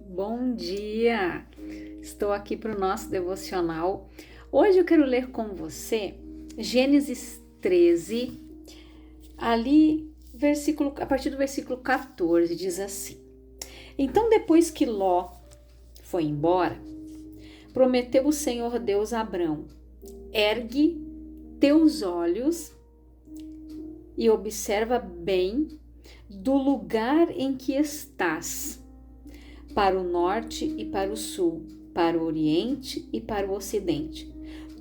Bom dia! Estou aqui para o nosso devocional. Hoje eu quero ler com você Gênesis 13, ali, a partir do versículo 14, diz assim: Então, depois que Ló foi embora, prometeu o Senhor Deus a Abrão: Ergue teus olhos e observa bem do lugar em que estás, para o norte e para o sul, para o oriente e para o ocidente.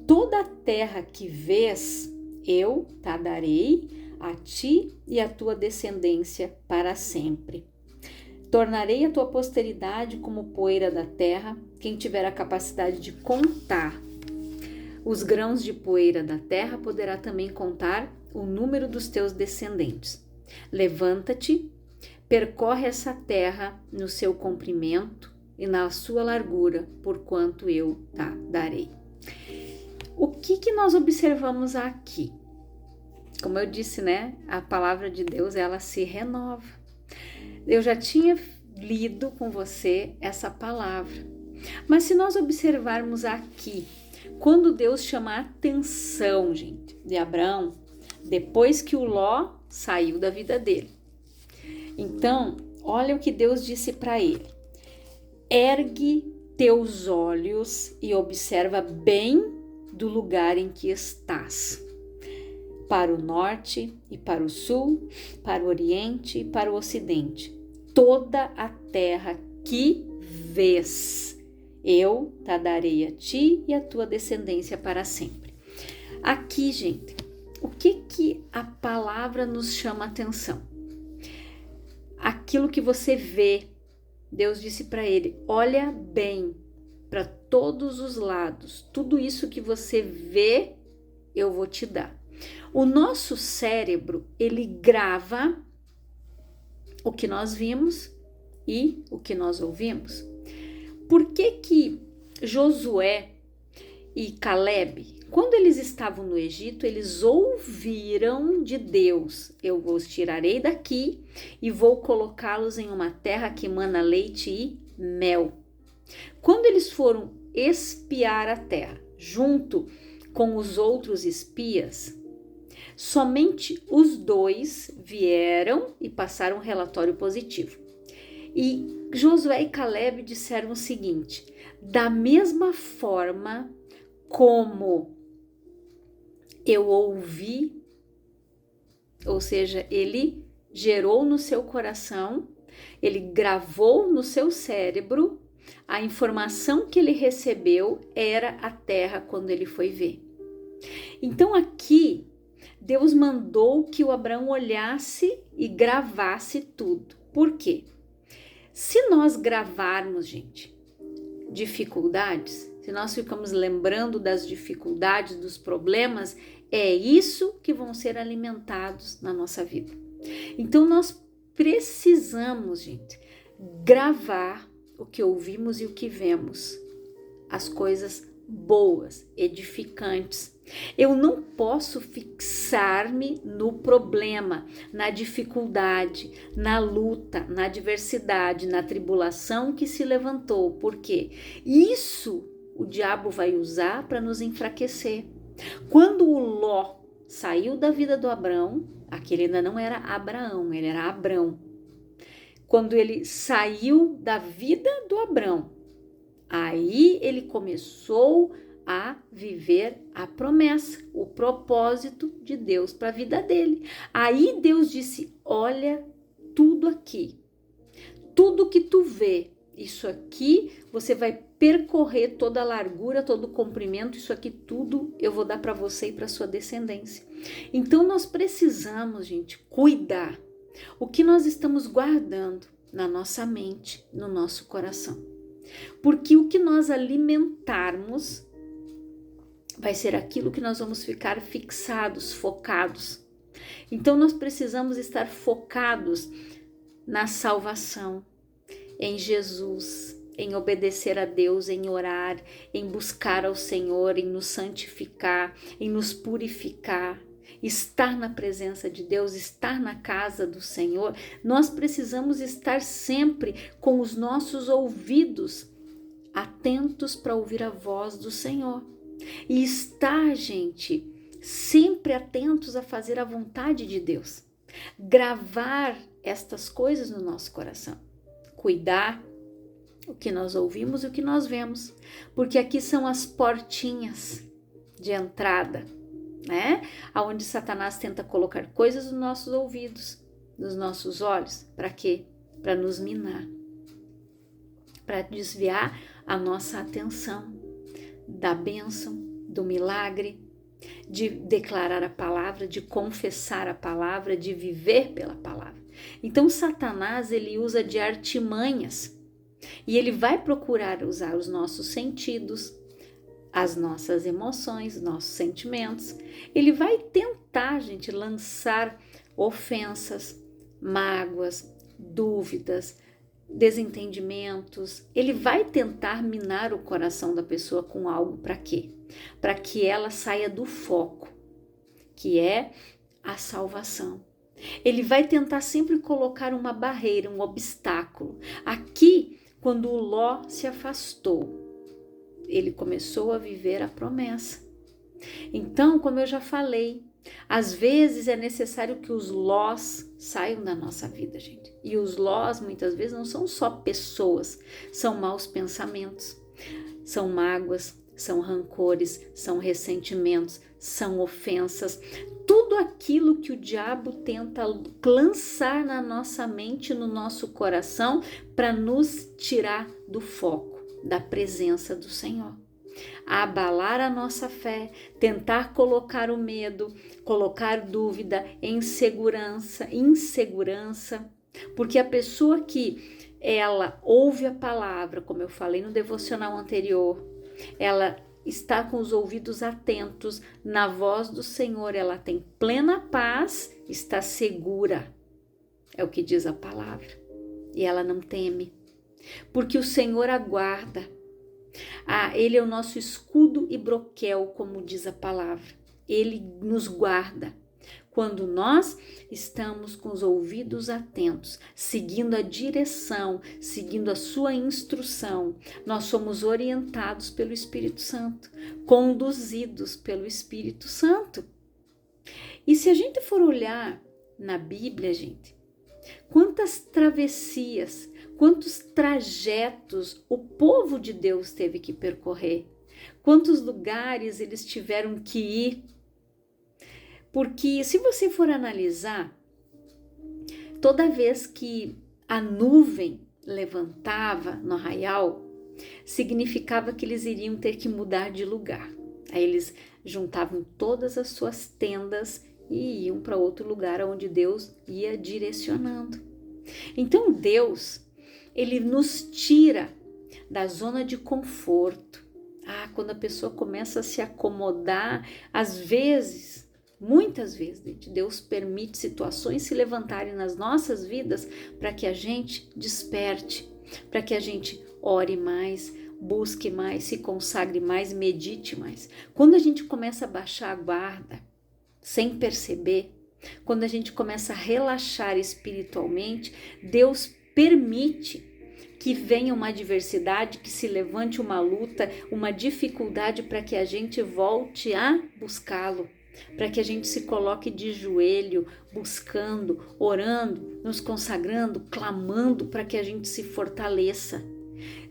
Toda a terra que vês, eu te darei a ti e a tua descendência para sempre. Tornarei a tua posteridade como poeira da terra. Quem tiver a capacidade de contar os grãos de poeira da terra poderá também contar o número dos teus descendentes. Levanta-te, percorre essa terra no seu comprimento e na sua largura, porquanto eu te darei. O que nós observamos aqui? Como eu disse, a palavra de Deus, ela se renova. Eu já tinha lido com você essa palavra, mas se nós observarmos aqui, quando Deus chama a atenção, gente, de Abraão, depois que o Ló saiu da vida dele. Então, olha o que Deus disse para ele: ergue teus olhos e observa bem do lugar em que estás, para o norte e para o sul, para o oriente e para o ocidente. Toda a terra que vês, eu te darei a ti e a tua descendência para sempre. Aqui, gente, o que a palavra nos chama a atenção? Aquilo que você vê. Deus disse para ele: olha bem para todos os lados, tudo isso que você vê, eu vou te dar. O nosso cérebro, ele grava o que nós vimos e o que nós ouvimos. Por que Josué e Caleb, quando eles estavam no Egito, eles ouviram de Deus: eu os tirarei daqui e vou colocá-los em uma terra que emana leite e mel. Quando eles foram espiar a terra, junto com os outros espias, somente os dois vieram e passaram um relatório positivo. E Josué e Caleb disseram o seguinte: da mesma forma como eu ouvi, ou seja, ele gerou no seu coração, ele gravou no seu cérebro, a informação que ele recebeu era a terra quando ele foi ver. Então aqui, Deus mandou que o Abraão olhasse e gravasse tudo. Por quê? Se nós gravarmos, gente, dificuldades, se nós ficamos lembrando das dificuldades, dos problemas, é isso que vão ser alimentados na nossa vida. Então nós precisamos, gente, gravar o que ouvimos e o que vemos, as coisas boas, edificantes. Eu não posso fixar-me no problema, na dificuldade, na luta, na adversidade, na tribulação que se levantou, porque isso o diabo vai usar para nos enfraquecer. Quando o Ló saiu da vida do Abrão, aquele ainda não era Abraão, ele era Abrão. Quando ele saiu da vida do Abrão, aí ele começou a viver a promessa, o propósito de Deus para a vida dele. Aí Deus disse: olha tudo aqui, tudo que tu vê, isso aqui você vai percorrer toda a largura, todo o comprimento, isso aqui tudo eu vou dar para você e para sua descendência. Então nós precisamos, gente, cuidar o que nós estamos guardando na nossa mente, no nosso coração. Porque o que nós alimentarmos vai ser aquilo que nós vamos ficar fixados, focados. Então nós precisamos estar focados na salvação, em Jesus, em obedecer a Deus, em orar, em buscar ao Senhor, em nos santificar, em nos purificar. estar na presença de Deus, estar na casa do Senhor, nós precisamos estar sempre com os nossos ouvidos atentos para ouvir a voz do Senhor. E estar, gente, sempre atentos a fazer a vontade de Deus. Gravar estas coisas no nosso coração. Cuidar o que nós ouvimos e o que nós vemos. Porque aqui são as portinhas de entrada, né? Onde Satanás tenta colocar coisas nos nossos ouvidos, nos nossos olhos. Para quê? Para nos minar. Para desviar a nossa atenção da bênção, do milagre, de declarar a palavra, de confessar a palavra, de viver pela palavra. Então Satanás, ele usa de artimanhas e ele vai procurar usar os nossos sentidos, as nossas emoções, nossos sentimentos. Ele vai tentar, gente, lançar ofensas, mágoas, dúvidas, desentendimentos. Ele vai tentar minar o coração da pessoa com algo. Para quê? Para que ela saia do foco, que é a salvação. Ele vai tentar sempre colocar uma barreira, um obstáculo. Aqui, quando o Ló se afastou, ele começou a viver a promessa. Então, como eu já falei, às vezes é necessário que os Lós saiam da nossa vida, gente. E os Lós, muitas vezes, não são só pessoas, são maus pensamentos, são mágoas, são rancores, são ressentimentos, são ofensas. Tudo aquilo que o diabo tenta lançar na nossa mente, no nosso coração, para nos tirar do foco, da presença do Senhor. Abalar a nossa fé, tentar colocar o medo, colocar dúvida, insegurança, porque a pessoa que ela ouve a palavra, como eu falei no devocional anterior, ela está com os ouvidos atentos na voz do Senhor, ela tem plena paz, está segura, é o que diz a palavra, e ela não teme, porque o Senhor aguarda. Ele é o nosso escudo e broquel, como diz a palavra. Ele nos guarda. Quando nós estamos com os ouvidos atentos, seguindo a direção, seguindo a sua instrução, nós somos orientados pelo Espírito Santo, conduzidos pelo Espírito Santo. E se a gente for olhar na Bíblia, gente, quantas travessias, quantos trajetos o povo de Deus teve que percorrer, quantos lugares eles tiveram que ir. Porque se você for analisar, toda vez que a nuvem levantava no arraial, significava que eles iriam ter que mudar de lugar. Aí eles juntavam todas as suas tendas e iam para outro lugar onde Deus ia direcionando. Então Deus, ele nos tira da zona de conforto. Quando a pessoa começa a se acomodar, às vezes, muitas vezes, Deus permite situações se levantarem nas nossas vidas para que a gente desperte, para que a gente ore mais, busque mais, se consagre mais, medite mais. Quando a gente começa a baixar a guarda, sem perceber, quando a gente começa a relaxar espiritualmente, Deus permite que venha uma adversidade, que se levante uma luta, uma dificuldade para que a gente volte a buscá-lo, para que a gente se coloque de joelho, buscando, orando, nos consagrando, clamando para que a gente se fortaleça.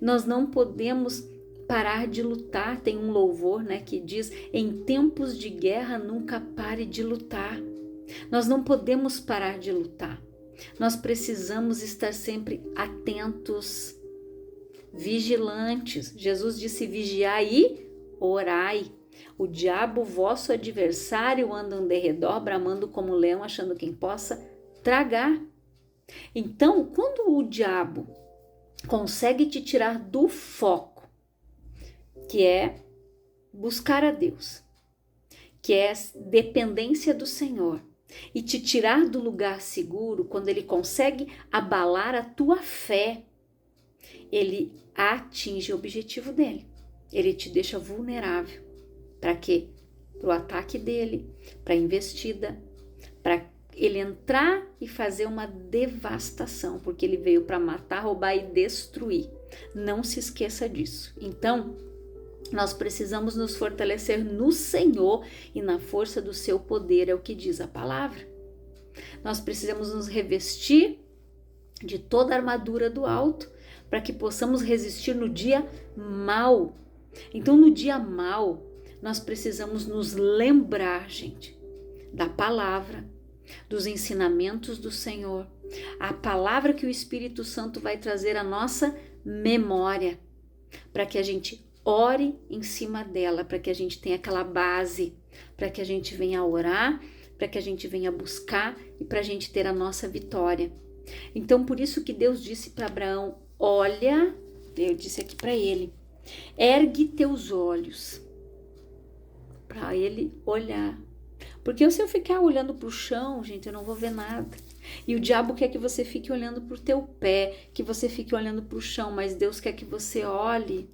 Nós não podemos parar de lutar. Tem um louvor, né, que diz: em tempos de guerra nunca pare de lutar. Nós não podemos parar de lutar. Nós precisamos estar sempre atentos, vigilantes. Jesus disse: vigiai e orai. O diabo, vosso adversário, anda em derredor, bramando como um leão, achando quem possa tragar. Então, quando o diabo consegue te tirar do foco, que é buscar a Deus, que é dependência do Senhor, e te tirar do lugar seguro, quando ele consegue abalar a tua fé, ele atinge o objetivo dele. Ele te deixa vulnerável. Para quê? para o ataque dele, para a investida, para ele entrar e fazer uma devastação, porque ele veio para matar, roubar e destruir. Não se esqueça disso. Então, nós precisamos nos fortalecer no Senhor e na força do seu poder, é o que diz a palavra. Nós precisamos nos revestir de toda a armadura do alto, para que possamos resistir no dia mau. Então, no dia mau, nós precisamos nos lembrar, gente, da palavra, dos ensinamentos do Senhor, a palavra que o Espírito Santo vai trazer à nossa memória, para que a gente ore em cima dela, para que a gente tenha aquela base, para que a gente venha orar, para que a gente venha buscar e para a gente ter a nossa vitória. Então, por isso que Deus disse para Abraão, olha, eu disse aqui para ele, ergue teus olhos, para ele olhar. Porque se eu ficar olhando para o chão, gente, eu não vou ver nada. E o diabo quer que você fique olhando para o teu pé, que você fique olhando para o chão, mas Deus quer que você olhe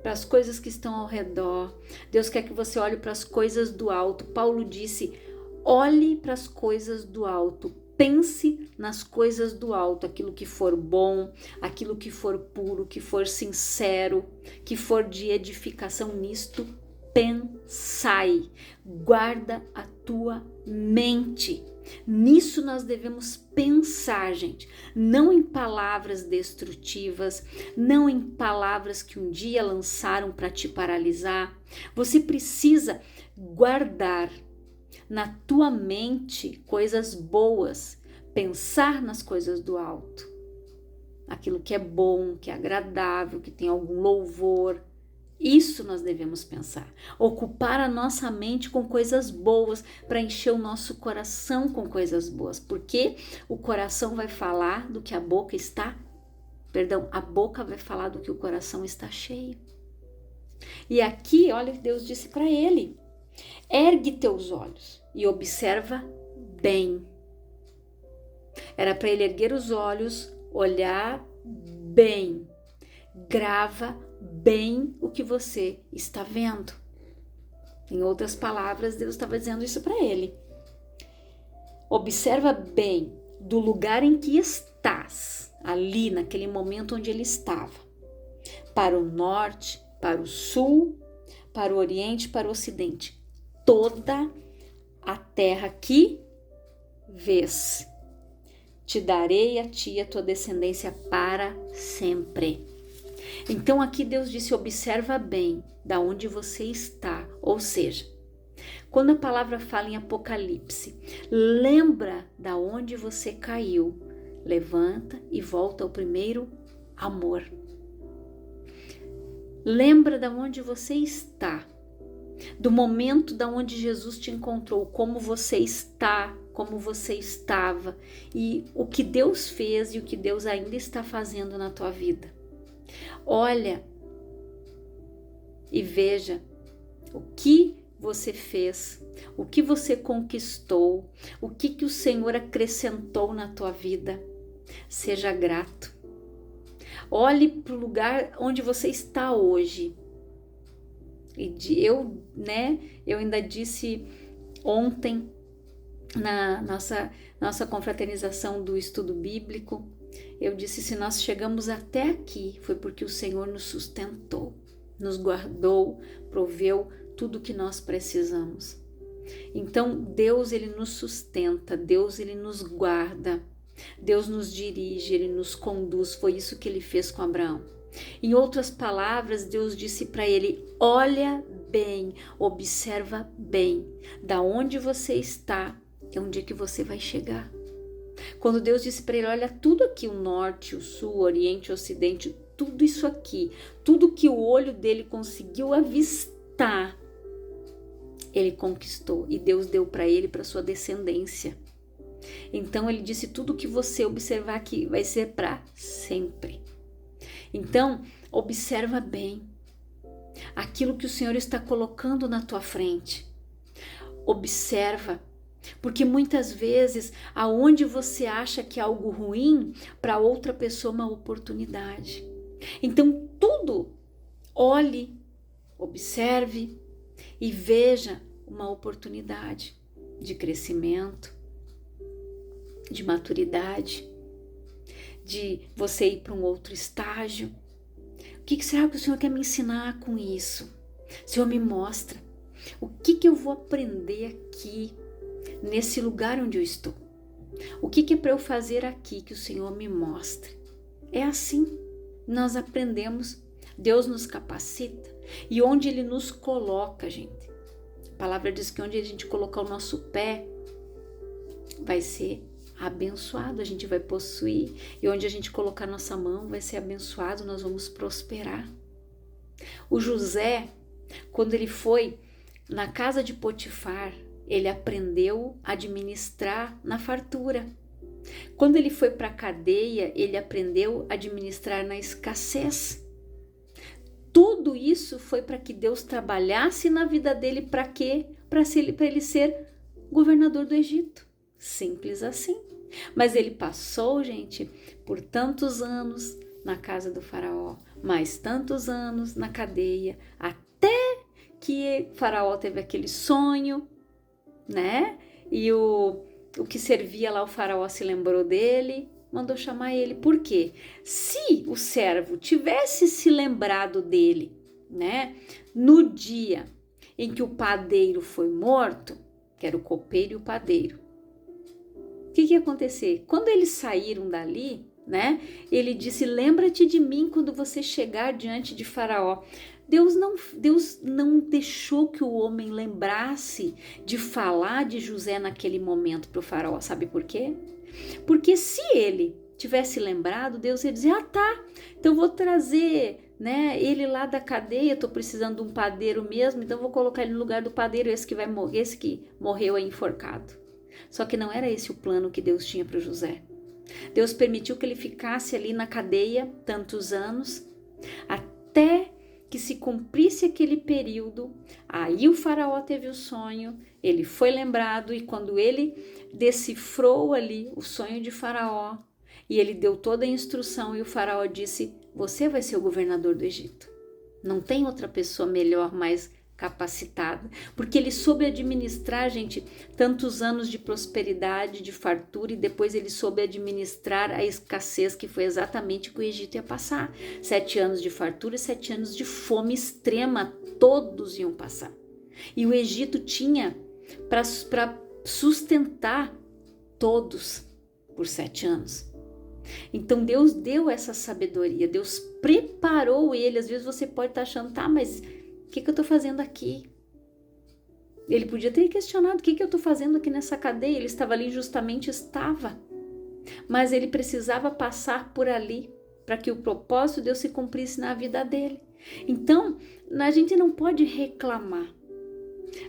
para as coisas que estão ao redor. Deus quer que você olhe para as coisas do alto. Paulo disse, olhe para as coisas do alto. Pense nas coisas do alto, aquilo que for bom, aquilo que for puro, que for sincero, que for de edificação, nisto pensai, guarda a tua mente. Nisso nós devemos pensar, gente, não em palavras destrutivas, não em palavras que um dia lançaram para te paralisar. Você precisa guardar na tua mente coisas boas, pensar nas coisas do alto, aquilo que é bom, que é agradável, que tem algum louvor. Isso nós devemos pensar, ocupar a nossa mente com coisas boas, para encher o nosso coração com coisas boas, porque o coração vai falar do que a boca a boca vai falar do que o coração está cheio. E aqui, olha o que Deus disse para ele, ergue teus olhos e observa bem. Era para ele erguer os olhos, olhar bem, grava bem o que você está vendo. Em outras palavras, Deus estava dizendo isso para ele. Observa bem do lugar em que estás, ali naquele momento onde ele estava, para o norte, para o sul, para o oriente, para o ocidente, toda a terra que vês, te darei a ti e a tua descendência para sempre. Então aqui Deus disse, observa bem da onde você está, ou seja, quando a palavra fala em Apocalipse, lembra da onde você caiu, levanta e volta ao primeiro amor. Lembra da onde você está, do momento da onde Jesus te encontrou, como você está, como você estava e o que Deus fez e o que Deus ainda está fazendo na tua vida. Olha e veja o que você fez, o que você conquistou, o que o Senhor acrescentou na tua vida. Seja grato. Olhe para o lugar onde você está hoje. Eu ainda disse ontem na nossa confraternização do estudo bíblico, eu disse, se nós chegamos até aqui, foi porque o Senhor nos sustentou, nos guardou, proveu tudo que nós precisamos. Então, Deus, ele nos sustenta, Deus, ele nos guarda, Deus nos dirige, ele nos conduz, foi isso que ele fez com Abraão. Em outras palavras, Deus disse para ele, olha bem, observa bem, da onde você está, é onde é que você vai chegar. Quando Deus disse para ele, olha tudo aqui, o norte, o sul, o oriente, o ocidente, tudo isso aqui, tudo que o olho dele conseguiu avistar, ele conquistou e Deus deu para ele, para sua descendência. Então ele disse, tudo que você observar aqui vai ser para sempre. Então, observa bem aquilo que o Senhor está colocando na tua frente. Observa, porque muitas vezes aonde você acha que é algo ruim, para outra pessoa é uma oportunidade. Então tudo, olhe, observe, e veja uma oportunidade de crescimento, de maturidade, de você ir para um outro estágio. O que será que o Senhor quer me ensinar com isso? Senhor, me mostra. O que eu vou aprender aqui, nesse lugar onde eu estou? O que é para eu fazer aqui que o Senhor me mostre? É assim, nós aprendemos, Deus nos capacita e onde Ele nos coloca, gente. A palavra diz que onde a gente colocar o nosso pé vai ser abençoado, a gente vai possuir, e onde a gente colocar nossa mão vai ser abençoado, nós vamos prosperar. O José, quando ele foi na casa de Potifar, ele aprendeu a administrar na fartura. Quando ele foi para a cadeia, ele aprendeu a administrar na escassez. Tudo isso foi para que Deus trabalhasse na vida dele, para quê? Para ele ser governador do Egito. Simples assim. Mas ele passou, gente, por tantos anos na casa do faraó, mais tantos anos na cadeia, até que faraó teve aquele sonho, né? E o que servia lá, o faraó se lembrou dele, mandou chamar ele. Por quê? Se o servo tivesse se lembrado dele, né? No dia em que o padeiro foi morto, que era o copeiro e o padeiro, o que ia acontecer? Quando eles saíram dali, né? Ele disse: lembra-te de mim quando você chegar diante de Faraó. Deus não deixou que o homem lembrasse de falar de José naquele momento para o Faraó. Sabe por quê? Porque se ele tivesse lembrado, Deus ia dizer: ah, tá, então vou trazer, né, ele lá da cadeia, estou precisando de um padeiro mesmo, então vou colocar ele no lugar do padeiro, esse que vai morrer, esse que morreu aí enforcado. Só que não era esse o plano que Deus tinha para José. Deus permitiu que ele ficasse ali na cadeia tantos anos, até que se cumprisse aquele período. Aí o faraó teve o sonho, ele foi lembrado, e quando ele decifrou ali o sonho de faraó, e ele deu toda a instrução, e o faraó disse: você vai ser o governador do Egito. Não tem outra pessoa melhor, mais capacitada, porque ele soube administrar, gente, tantos anos de prosperidade, de fartura, e depois ele soube administrar a escassez, que foi exatamente o que o Egito ia passar. 7 anos de fartura e 7 anos de fome extrema, todos iam passar. E o Egito tinha para sustentar todos por 7 anos. Então Deus deu essa sabedoria, Deus preparou ele. Às vezes você pode estar achando, tá, mas o que eu estou fazendo aqui? Ele podia ter questionado: o que eu estou fazendo aqui nessa cadeia? Ele estava ali, justamente estava. Mas ele precisava passar por ali para que o propósito de Deus se cumprisse na vida dele. Então, a gente não pode reclamar.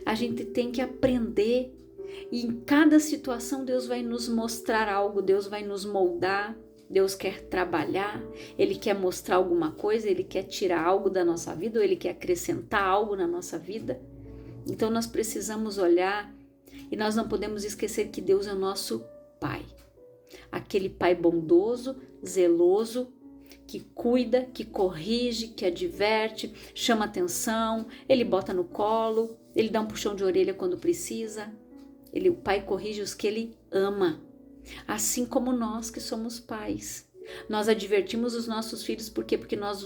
A gente tem que aprender. E em cada situação Deus vai nos mostrar algo, Deus vai nos moldar. Deus quer trabalhar, Ele quer mostrar alguma coisa, Ele quer tirar algo da nossa vida, ou Ele quer acrescentar algo na nossa vida. Então nós precisamos olhar, e nós não podemos esquecer que Deus é o nosso Pai. Aquele Pai bondoso, zeloso, que cuida, que corrige, que adverte, chama atenção, Ele bota no colo, Ele dá um puxão de orelha quando precisa. O Pai corrige os que Ele ama. Assim como nós que somos pais, nós advertimos os nossos filhos. Por quê? Porque nós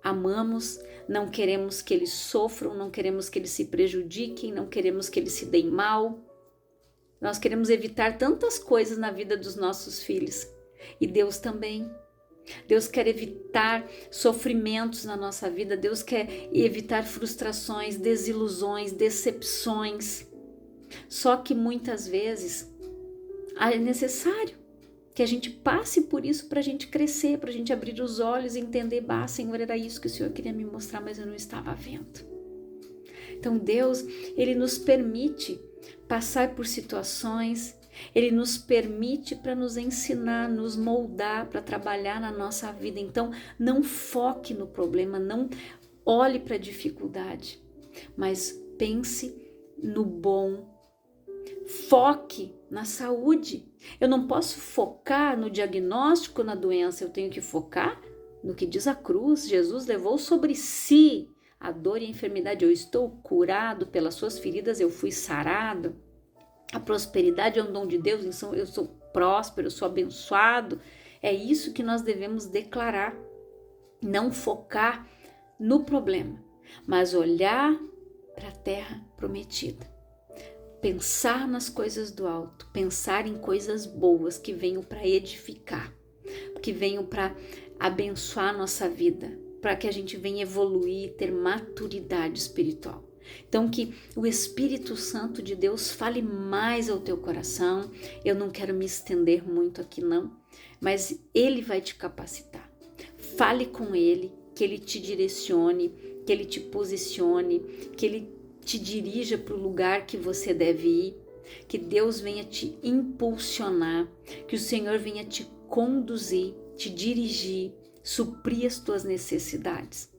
amamos, não queremos que eles sofram, não queremos que eles se prejudiquem, não queremos que eles se deem mal. Nós queremos evitar tantas coisas na vida dos nossos filhos. E Deus também. Deus quer evitar sofrimentos na nossa vida, Deus quer evitar frustrações, desilusões, decepções. Só que muitas vezes é necessário que a gente passe por isso para a gente crescer, para a gente abrir os olhos e entender: bah, Senhor, era isso que o Senhor queria me mostrar, mas eu não estava vendo. Então Deus, Ele nos permite passar por situações, Ele nos permite para nos ensinar, nos moldar, para trabalhar na nossa vida. Então não foque no problema, não olhe para a dificuldade, mas pense no bom. Foque na saúde. Eu não posso focar no diagnóstico, na doença, eu tenho que focar no que diz a cruz. Jesus levou sobre si a dor e a enfermidade. Eu estou curado, pelas suas feridas eu fui sarado. A prosperidade é um dom de Deus, então eu sou próspero, eu sou abençoado. É isso que nós devemos declarar. Não focar no problema, mas olhar para a terra prometida. Pensar nas coisas do alto, pensar em coisas boas que venham para edificar, que venham para abençoar a nossa vida, para que a gente venha evoluir, ter maturidade espiritual. Então, que o Espírito Santo de Deus fale mais ao teu coração. Eu não quero me estender muito aqui não, mas Ele vai te capacitar. Fale com Ele, que Ele te direcione, que Ele te posicione, que Ele te dirija para o lugar que você deve ir, que Deus venha te impulsionar, que o Senhor venha te conduzir, te dirigir, suprir as tuas necessidades.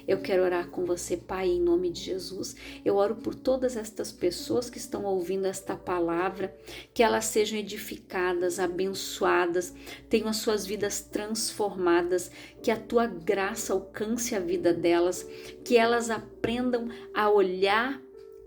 Eu quero orar com você, Pai, em nome de Jesus. Eu oro por todas estas pessoas que estão ouvindo esta palavra, que elas sejam edificadas, abençoadas, tenham as suas vidas transformadas, que a tua graça alcance a vida delas, que elas aprendam a olhar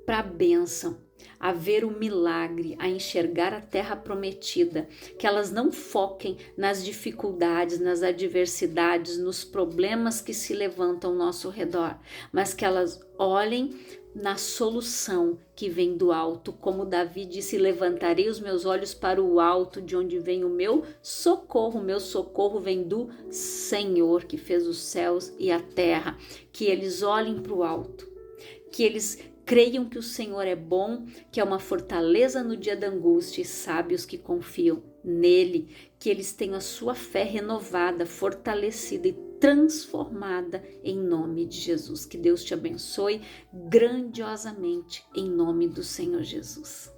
para a bênção, a ver o milagre, a enxergar a terra prometida, que elas não foquem nas dificuldades, nas adversidades, nos problemas que se levantam ao nosso redor, mas que elas olhem na solução que vem do alto, como Davi disse: levantarei os meus olhos para o alto, de onde vem o meu socorro vem do Senhor, que fez os céus e a terra. Que eles olhem para o alto, que eles creiam que o Senhor é bom, que é uma fortaleza no dia da angústia, e sábios que confiam nele, que eles tenham a sua fé renovada, fortalecida e transformada em nome de Jesus. Que Deus te abençoe grandiosamente em nome do Senhor Jesus.